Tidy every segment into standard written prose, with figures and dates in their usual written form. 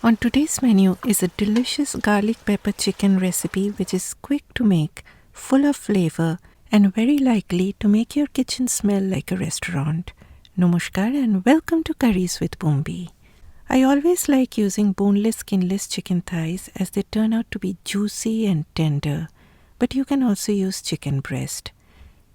On today's menu is a delicious garlic pepper chicken recipe which is quick to make, full of flavor, and very likely to make your kitchen smell like a restaurant. Namaskar and welcome to Curries with Bumbi. I always like using boneless, skinless chicken thighs as they turn out to be juicy and tender, but you can also use chicken breast.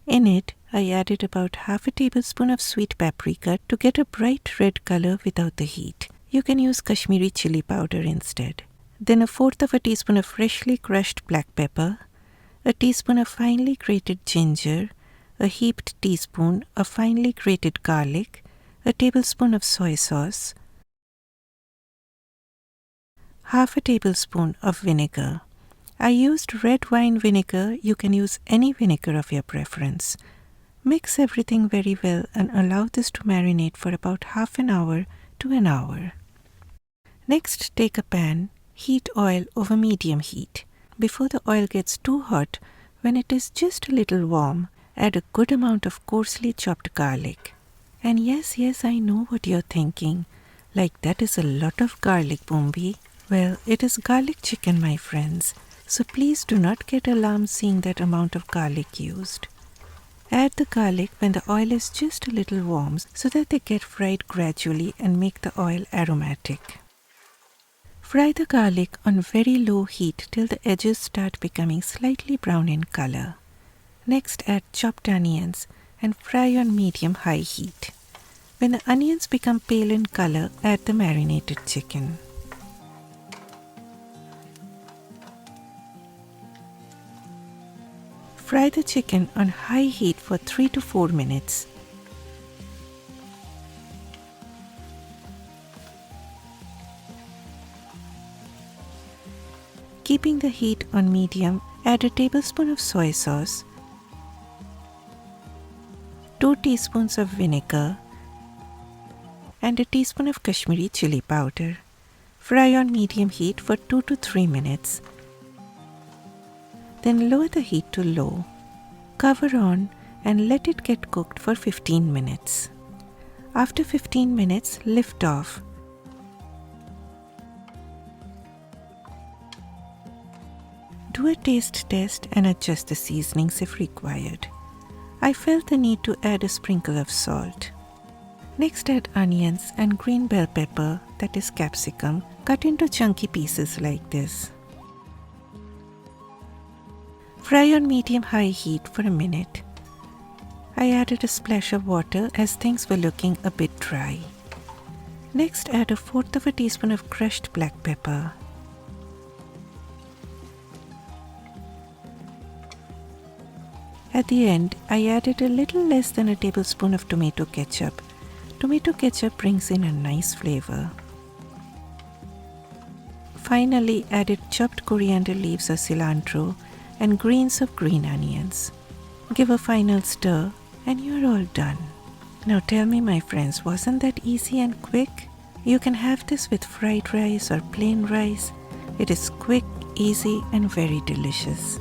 In it, I added about half a tablespoon of sweet paprika to get a bright red color without the heat. You can use Kashmiri chilli powder instead. Then a fourth of a teaspoon of freshly crushed black pepper, a teaspoon of finely grated ginger, a heaped teaspoon of finely grated garlic, a tablespoon of soy sauce, half a tablespoon of vinegar. I used red wine vinegar. You can use any vinegar of your preference. Mix everything very well and allow this to marinate for about half an hour to an hour. Next, take a pan, heat oil over medium heat. Before the oil gets too hot, when it is just a little warm, add a good amount of coarsely chopped garlic. And yes, I know what you're thinking. Like, that is a lot of garlic, Bumbi. Well, it is garlic chicken, my friends. So please do not get alarmed seeing that amount of garlic used. Add the garlic when the oil is just a little warm so that they get fried gradually and make the oil aromatic. Fry the garlic on very low heat till the edges start becoming slightly brown in color. Next, add chopped onions and fry on medium-high heat. When the onions become pale in color, add the marinated chicken. Fry the chicken on high heat for 3 to 4 minutes. Keeping the heat on medium, add a tablespoon of soy sauce, 2 teaspoons of vinegar, and a teaspoon of Kashmiri chilli powder. Fry on medium heat for 2 to 3 minutes. Then lower the heat to low. Cover on and let it get cooked for 15 minutes. After 15 minutes, lift off. Do a taste test and adjust the seasonings if required. I felt the need to add a sprinkle of salt. Next, add onions and green bell pepper, that is capsicum, cut into chunky pieces like this. Fry on medium-high heat for a minute. I added a splash of water as things were looking a bit dry. Next, add a fourth of a teaspoon of crushed black pepper. At the end, I added a little less than a tablespoon of tomato ketchup. Tomato ketchup brings in a nice flavor. Finally, added chopped coriander leaves or cilantro and grains of green onions. Give a final stir and you're all done. Now tell me, my friends, wasn't that easy and quick? You can have this with fried rice or plain rice. It is quick, easy, and very delicious.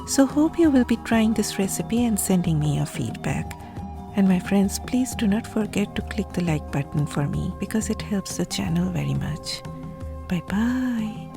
So hope you will be trying this recipe and sending me your feedback. And my friends, please do not forget to click the like button for me because it helps the channel very much. Bye bye.